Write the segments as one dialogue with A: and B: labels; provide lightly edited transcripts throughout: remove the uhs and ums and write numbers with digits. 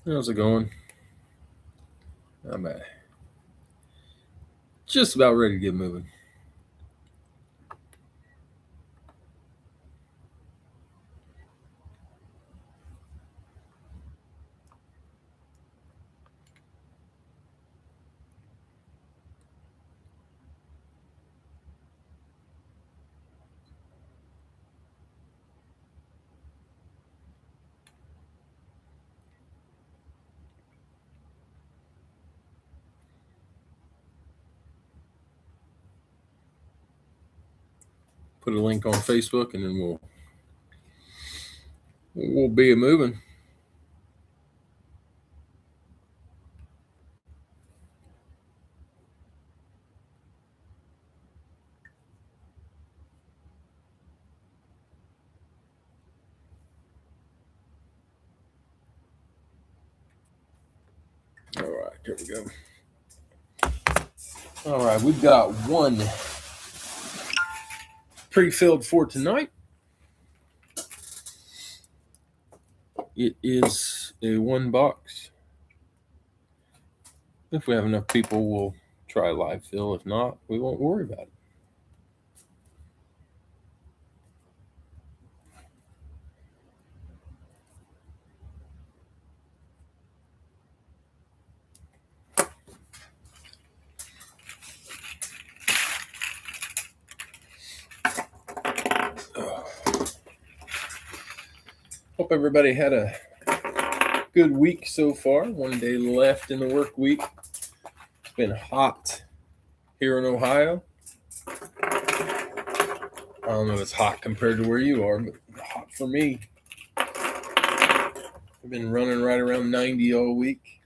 A: How's it going? I'm just about ready to get moving. Put a link on Facebook, and then we'll be moving. All right, here we go. All right, we've got one pre-filled for tonight. It is a one box. If we have enough people, we'll try live fill. If not, we won't worry about it. Hope everybody had a good week so far. One day left in the work week. It's been hot here in Ohio. I don't know if it's hot compared to where you are, but hot for me. I've been running right around 90 all week.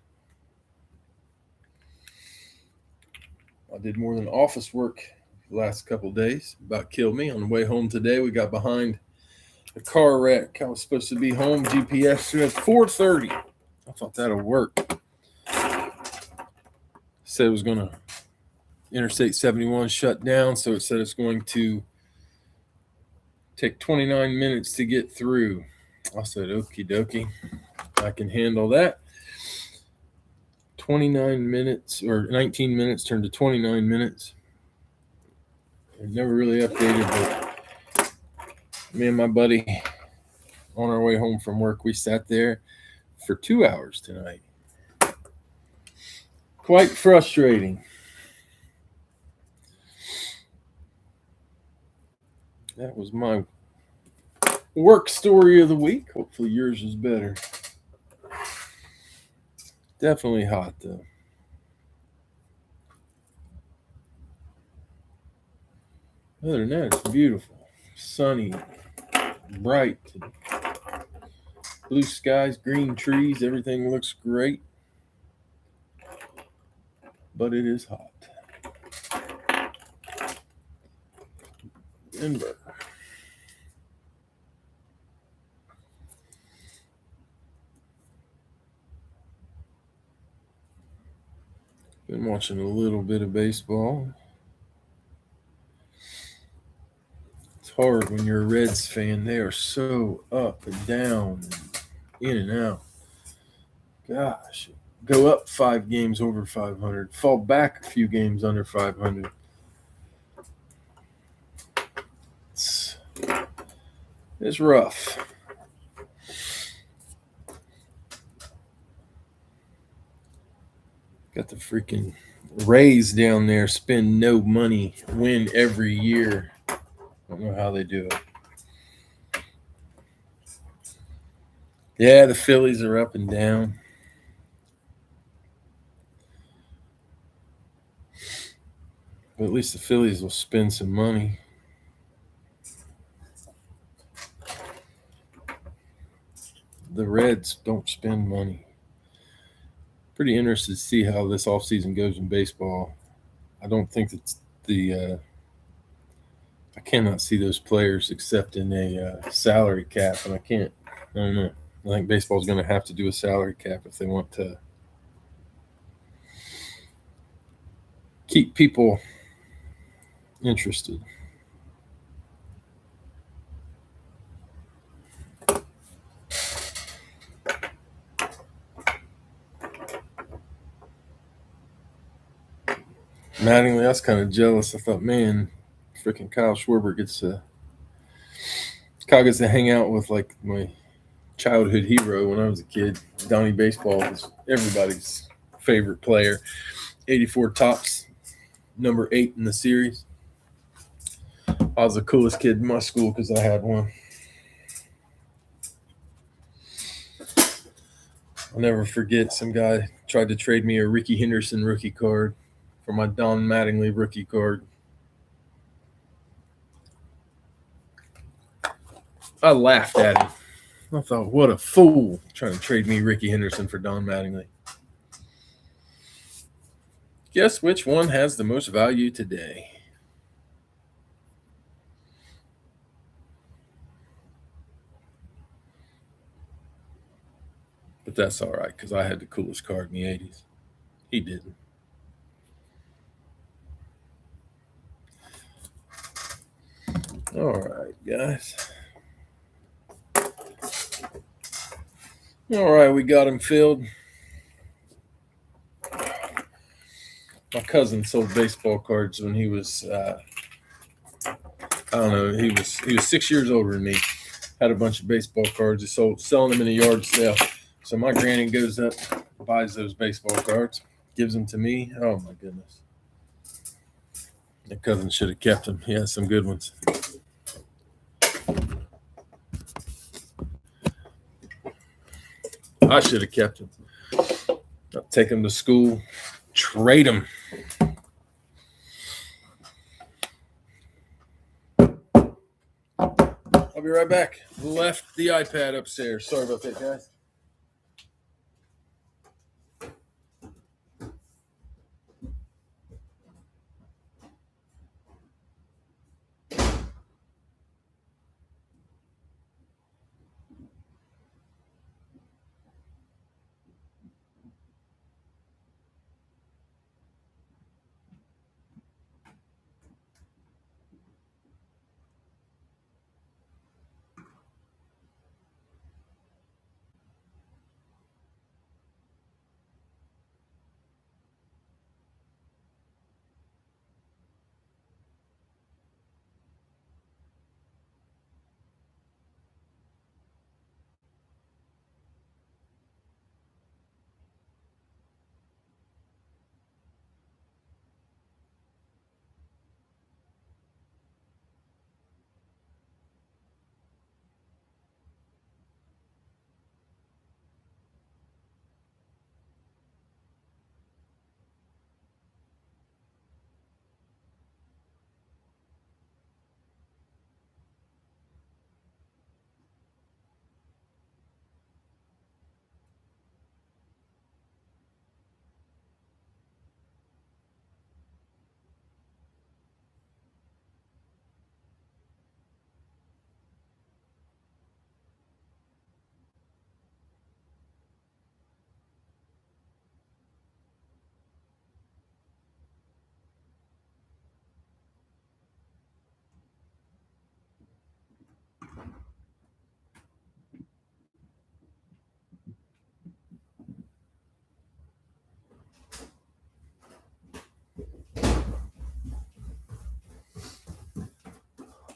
A: I did more than office work the last couple of days. About killed me. On the way home today, we got behind a car wreck. I was supposed to be home. GPS said 4:30. I thought that'll work. Said it was going to Interstate 71 shut down, so it said it's going to take 29 minutes to get through. I said, okie dokie, I can handle that. 29 minutes or 19 minutes turned to 29 minutes. I never really updated, but me and my buddy on our way home from work, we sat there for 2 hours tonight. Quite frustrating. That was my work story of the week. Hopefully yours is better. Definitely hot though. Other than that, it's beautiful. Sunny, bright, blue skies, green trees, everything looks great. But it is hot. Denver. Been watching a little bit of baseball. It's hard when you're a Reds fan. They are so up and down, and in and out. Gosh, go up 5 games over 500, fall back a few games under 500. It's rough. Got the freaking Rays down there, spend no money, win every year. I don't know how they do it. Yeah, the Phillies are up and down. But at least the Phillies will spend some money. The Reds don't spend money. Pretty interested to see how this offseason goes in baseball. I don't think that I cannot see those players accepting a salary cap, and I don't know. I think baseball is going to have to do a salary cap if they want to keep people interested. Mattingly, I was kind of jealous. I thought, man, freaking Kyle Schwarber Kyle gets to hang out with like my childhood hero when I was a kid. Donnie Baseball was everybody's favorite player. 84 tops, number 8 in the series. I was the coolest kid in my school because I had one. I'll never forget some guy tried to trade me a Ricky Henderson rookie card for my Don Mattingly rookie card. I laughed at him. I thought, what a fool trying to trade me Ricky Henderson for Don Mattingly. Guess which one has the most value today? But that's all right because I had the coolest card in the 80s. He didn't. All right, guys. All right, we got him filled. My cousin sold baseball cards when he was, I don't know, he was 6 years older than me. Had a bunch of baseball cards. He selling them in a yard sale. So my granny goes up, buys those baseball cards, gives them to me. Oh my goodness. My cousin should have kept them. He has some good ones. I should have kept them. I'll take them to school, trade them. I'll be right back. Left the iPad upstairs. Sorry about that, guys.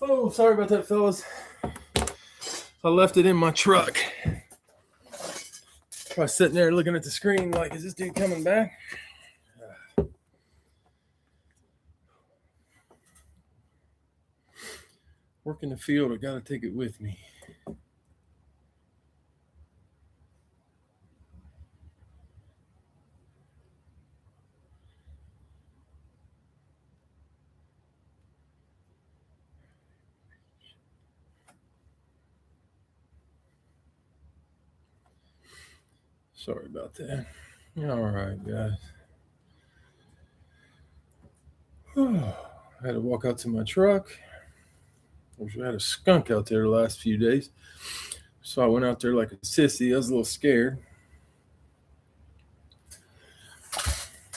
A: Oh, sorry about that, fellas. I left it in my truck. I was sitting there looking at the screen like, is this dude coming back? Work in the field, I gotta take it with me. Sorry about that. All right, guys. I had to walk out to my truck. We had a skunk out there the last few days. So I went out there like a sissy. I was a little scared.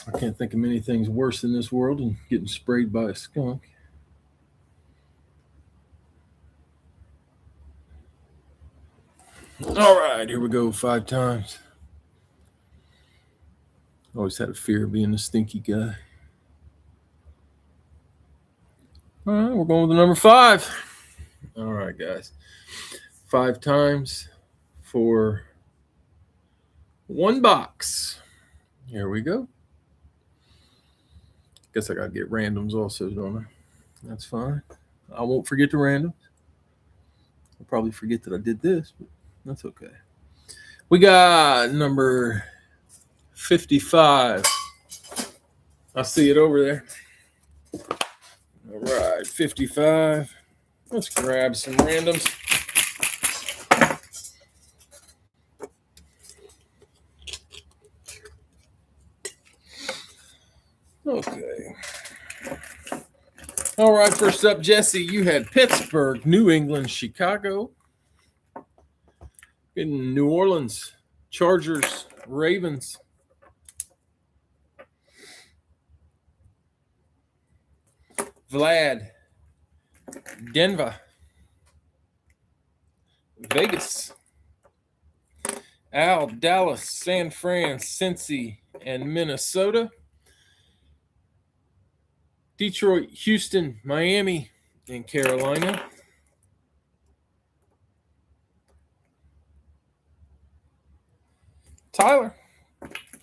A: I can't think of many things worse in this world than getting sprayed by a skunk. All right, here we go 5 times. Always had a fear of being a stinky guy. All right, we're going with the number 5. All right, guys. 5 times for 1 box. Here we go. Guess I got to get randoms also, don't I? That's fine. I won't forget the randoms. I'll probably forget that I did this, but that's okay. We got number 55. I see it over there. All right, 55. Let's grab some randoms. Okay. All right, first up, Jesse, you had Pittsburgh, New England, Chicago. In New Orleans, Chargers, Ravens. Vlad, Denver. Vegas. Al, Dallas, San Fran, Cincy, and Minnesota. Detroit, Houston, Miami, and Carolina. Tyler,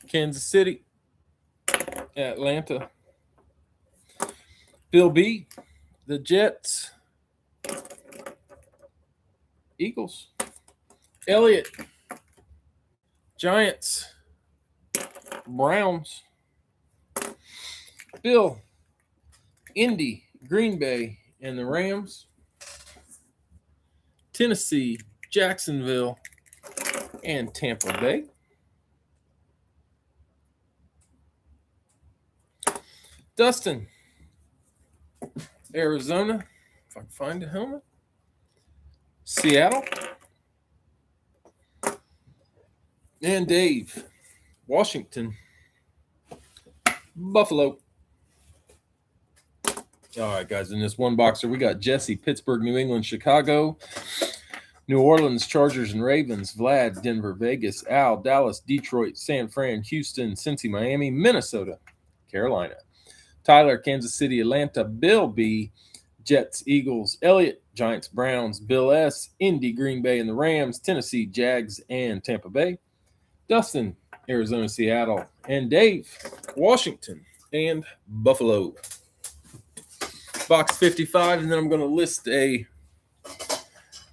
A: Kansas City, Atlanta. Bill B, the Jets, Eagles. Elliot, Giants, Browns. Bill, Indy, Green Bay, and the Rams. Tennessee, Jacksonville, and Tampa Bay. Dustin, Arizona, if I can find a helmet. Seattle. And Dave, Washington, Buffalo. All right, guys, in this one boxer, we got Jesse, Pittsburgh, New England, Chicago, New Orleans, Chargers, and Ravens, Vlad, Denver, Vegas, Al, Dallas, Detroit, San Fran, Houston, Cincy, Miami, Minnesota, Carolina. Tyler, Kansas City, Atlanta. Bill B, Jets, Eagles. Elliot, Giants, Browns. Bill S, Indy, Green Bay, and the Rams. Tennessee, Jags, and Tampa Bay. Dustin, Arizona, Seattle. And Dave, Washington, and Buffalo. Box 55, and then I'm going to list a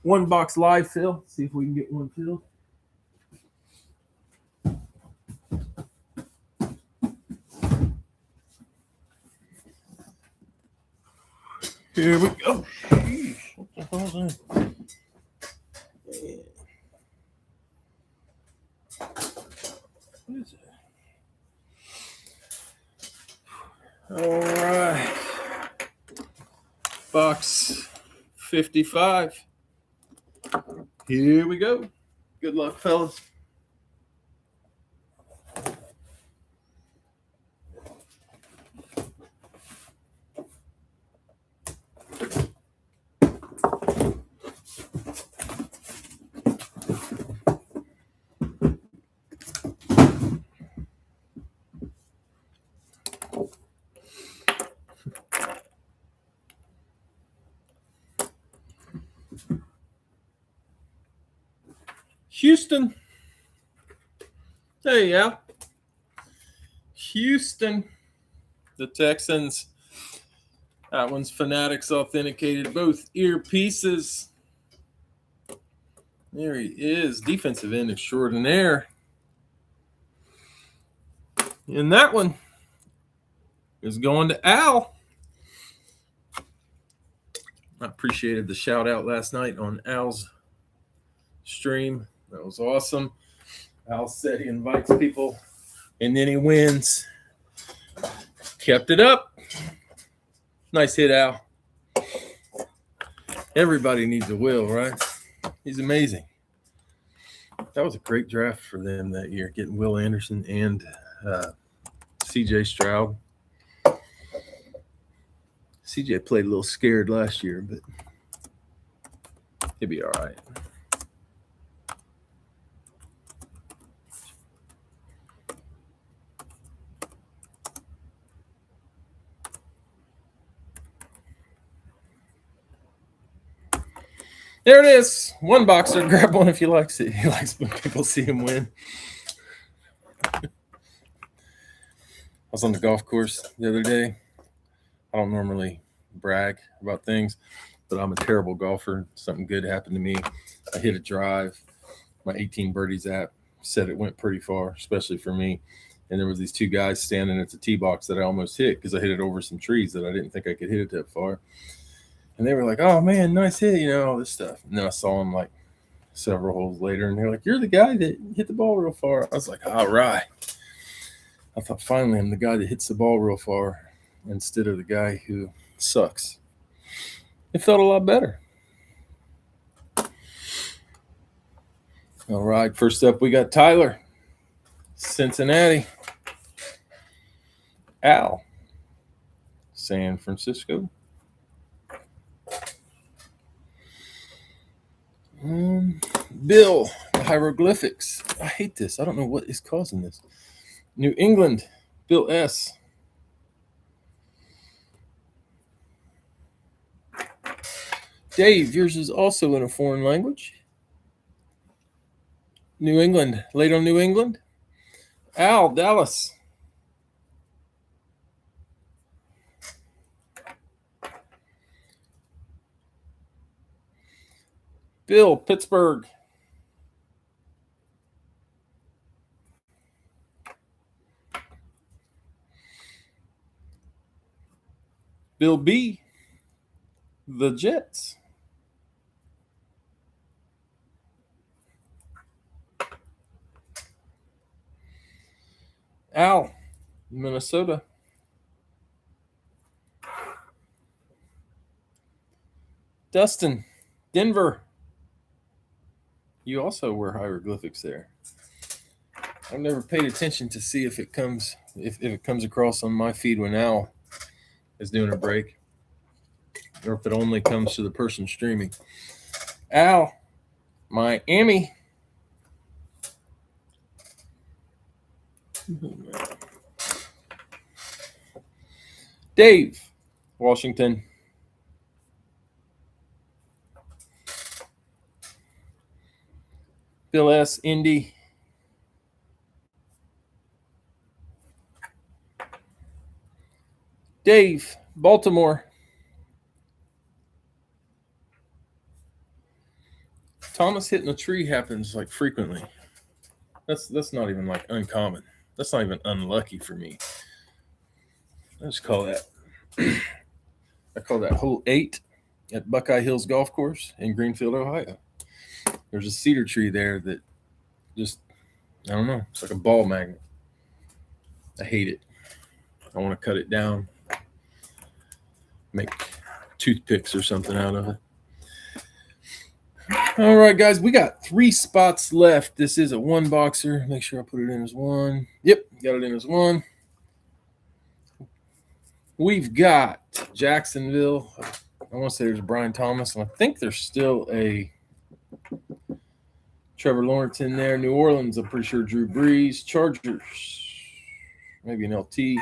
A: 1 box live fill. See if we can get one filled. Here we go. Jeez, what the hell's that? What is it? All right. Box 55. Here we go. Good luck, fellas. Houston. Hey, yeah. Houston. The Texans. That one's Fanatics authenticated. Both earpieces. There he is. Defensive end extraordinaire. And that one is going to Al. I appreciated the shout out last night on Al's stream. That was awesome. Al said he invites people and then he wins. Kept it up. Nice hit, Al. Everybody needs a Will, right? He's amazing. That was a great draft for them that year, getting Will Anderson and CJ Stroud. CJ played a little scared last year, but he'll be all right. There it is. One boxer. Grab one if you like it. He likes when people see him win. I was on the golf course the other day. I don't normally brag about things, but I'm a terrible golfer. Something good happened to me. I hit a drive. My 18 birdies app said it went pretty far, especially for me. And there was these two guys standing at the tee box that I almost hit because I hit it over some trees that I didn't think I could hit it that far. And they were like, "Oh man, nice hit," all this stuff. And then I saw them like several holes later, and they're like, "You're the guy that hit the ball real far." I was like, "All right." I thought finally I'm the guy that hits the ball real far instead of the guy who sucks. It felt a lot better. All right, first up we got Tyler, Cincinnati. Al, San Francisco. Bill, the hieroglyphics. I hate this. I don't know what is causing this. New England, Bill S. Dave, yours is also in a foreign language. New England, late on New England. Al, Dallas. Bill, Pittsburgh. Bill B, the Jets. Al, Minnesota. Dustin, Denver. You also wear hieroglyphics there. I've never paid attention to see if it comes across on my feed when Al is doing a break, or if it only comes to the person streaming. Al, Miami. Dave, Washington. Bill S, Indy. Dave, Baltimore. Thomas hitting a tree happens like frequently. That's not even like uncommon. That's not even unlucky for me. I just call that I call that hole 8 at Buckeye Hills Golf Course in Greenfield, Ohio. There's a cedar tree there that just, I don't know, it's like a ball magnet. I hate it. I want to cut it down, make toothpicks or something out of it. All right, guys, we got 3 spots left. This is a one boxer. Make sure I put it in as one. Yep, got it in as one. We've got Jacksonville. I want to say there's Brian Thomas, and I think there's still a Trevor Lawrence in there. New Orleans, I'm pretty sure Drew Brees. Chargers, maybe an LT.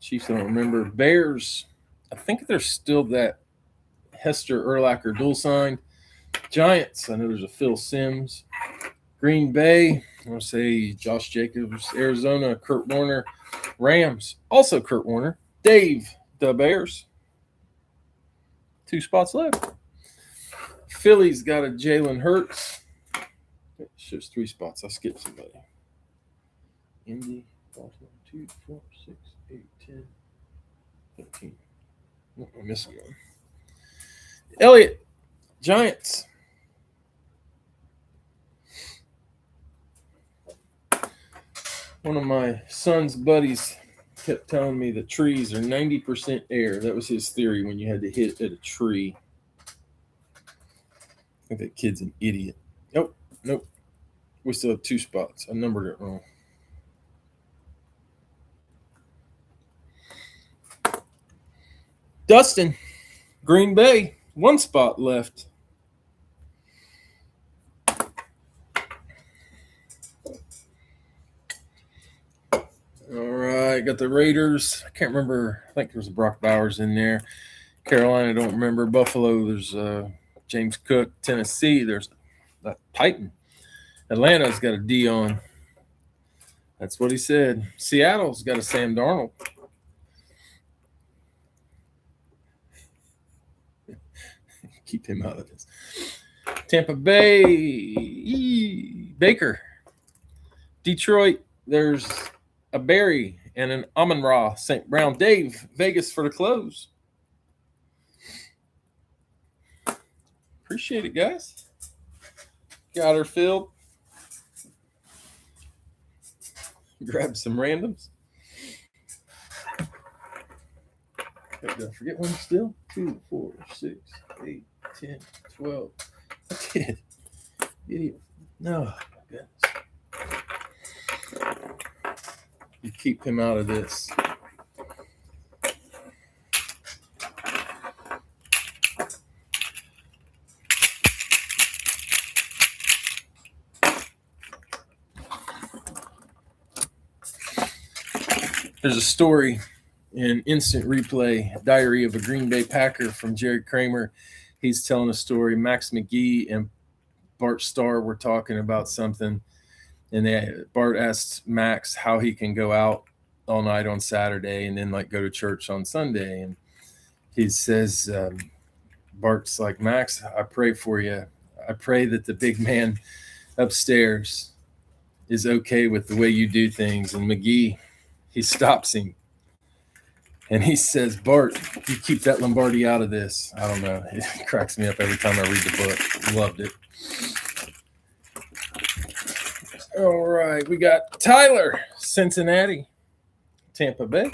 A: Chiefs, I don't remember. Bears, I think there's still that Hester Urlacher dual signed. Giants, I know there's a Phil Simms. Green Bay, I want to say Josh Jacobs. Arizona, Kurt Warner. Rams, also Kurt Warner. Dave, the Bears. 2 spots left. Philly's got a Jalen Hurts. It's just 3 spots. I skipped somebody. Indy, Baltimore, 2, 4, 6, 8, 10, 13. Oh, I'm missing one. Elliott, Giants. One of my son's buddies kept telling me that trees are 90% air. That was his theory when you had to hit at a tree. I think that kid's an idiot. Nope. We still have 2 spots. I numbered it wrong. Dustin, Green Bay, 1 spot left. All right, got the Raiders. I can't remember. I think there's a Brock Bowers in there. Carolina, I don't remember. Buffalo, there's James Cook, Tennessee. There's a Titan. Atlanta's got a Dion. That's what he said. Seattle's got a Sam Darnold. Keep him out of this. Tampa Bay, Baker. Detroit, there's a Barry and an Amon-Ra, St. Brown. Dave, Vegas for the close. Appreciate it, guys. Gotterfield. Grab some randoms. Did I forget one still? 2, 4, 6, 8, 10, 12. I did. Idiot. No, my goodness. You keep him out of this. There's a story in Instant Replay, Diary of a Green Bay Packer from Jerry Kramer. He's telling a story. Max McGee and Bart Starr were talking about something, and Bart asked Max how he can go out all night on Saturday and then like go to church on Sunday. And he says, Bart's like, Max, I pray for you. I pray that the big man upstairs is okay with the way you do things. And McGee, he stops him. And he says, Bart, you keep that Lombardi out of this. I don't know. It cracks me up every time I read the book. Loved it. All right. We got Tyler, Cincinnati, Tampa Bay.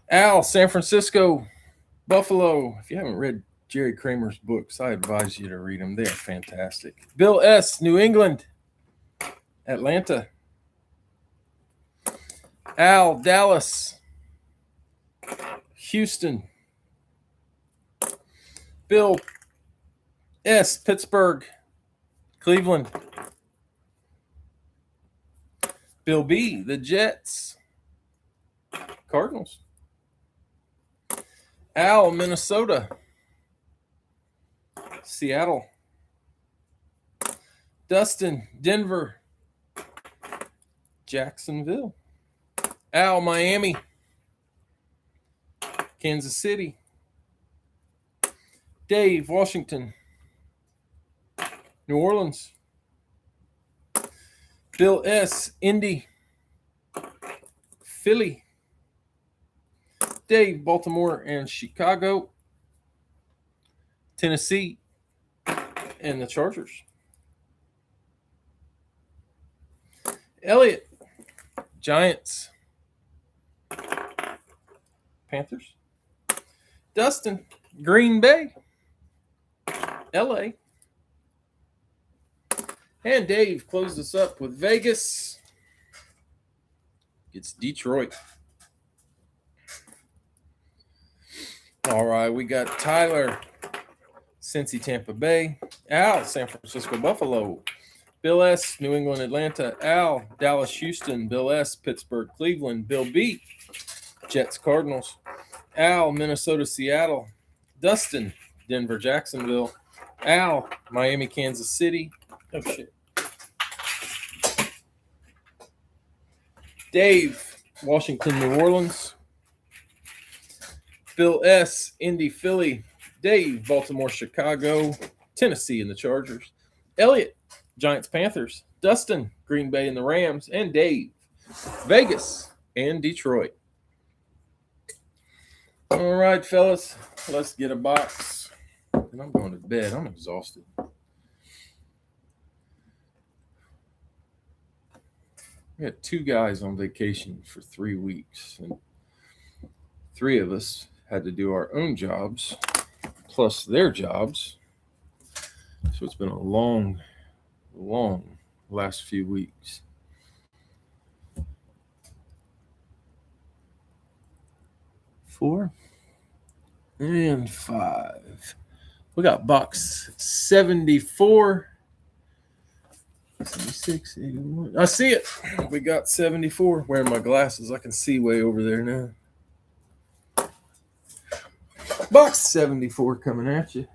A: Al, San Francisco, Buffalo. If you haven't read Jerry Kramer's books, I advise you to read them. They are fantastic. Bill S., New England, Atlanta. Al, Dallas, Houston. Bill S., Pittsburgh, Cleveland. Bill B., the Jets, Cardinals. Al, Minnesota, Seattle. Dustin, Denver, Jacksonville. Al, Miami, Kansas City. Dave, Washington, New Orleans. Bill S., Indy, Philly. Dave, Baltimore and Chicago. Tennessee and the Chargers. Elliot, Giants, Panthers. Dustin, Green Bay, LA. And Dave closed us up with Vegas. It's Detroit. All right, we got Tyler, Cincy, Tampa Bay. Al, San Francisco, Buffalo. Bill S., New England, Atlanta. Al, Dallas, Houston. Bill S., Pittsburgh, Cleveland. Bill B., Jets, Cardinals. Al, Minnesota, Seattle. Dustin, Denver, Jacksonville. Al, Miami, Kansas City. Oh, shit. Dave, Washington, New Orleans. Bill S., Indy, Philly. Dave, Baltimore, Chicago. Tennessee and the Chargers. Elliot, Giants, Panthers. Dustin, Green Bay and the Rams. And Dave, Vegas and Detroit. All right, fellas, let's get a box. And I'm going to bed. I'm exhausted. We had 2 guys on vacation for 3 weeks, and 3 of us had to do our own jobs plus their jobs. So it's been a long last few weeks. Four and 5. We got box 74. 76, 81. I see it. We got 74. Wearing my glasses, I can see way over there now. Box 74 coming at you.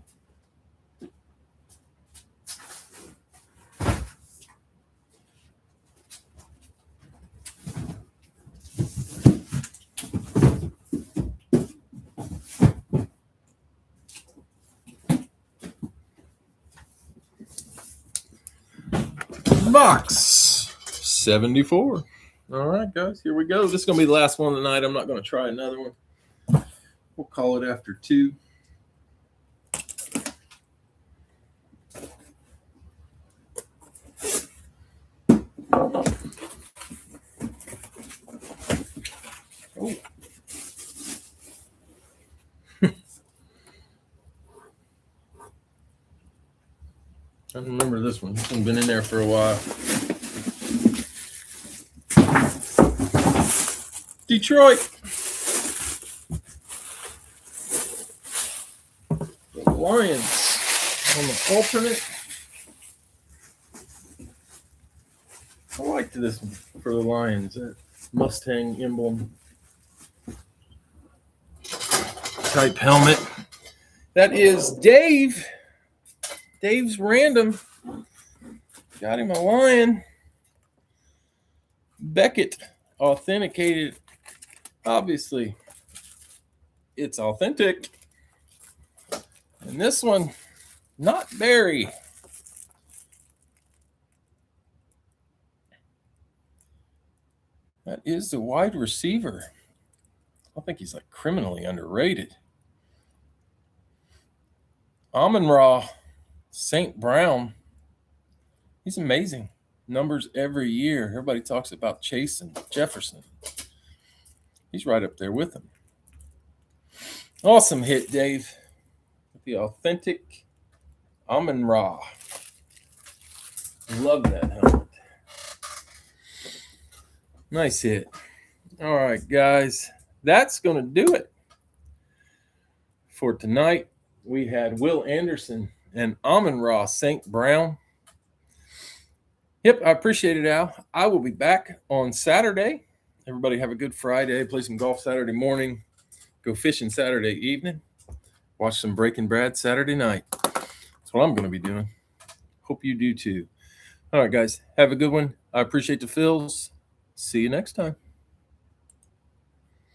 A: Box 74. All right, guys, here we go. This is going to be the last one tonight. I'm not going to try another one. We'll call it after 2. Oh. I remember this one. This one's been in there for a while. Detroit. The Lions on the alternate. I liked this one for the Lions. That Mustang emblem type helmet. That is Dave. Dave's random. Got him a Lion. Beckett authenticated. Obviously, it's authentic. And this one, not Barry. That is the wide receiver. I think he's like criminally underrated. Amon-Ra St. Brown. He's amazing. Numbers every year. Everybody talks about Chase and Jefferson. He's right up there with him. Awesome hit, Dave. With the authentic Amon-Ra. Love that helmet. Nice hit. All right, guys. That's going to do it for tonight. We had Will Anderson and Amon-Ra St. Brown. Yep, I appreciate it, Al. I will be back on Saturday. Everybody have a good Friday. Play some golf Saturday morning. Go fishing Saturday evening. Watch some Breaking Bad Saturday night. That's what I'm going to be doing. Hope you do too. All right, guys. Have a good one. I appreciate the fills. See you next time.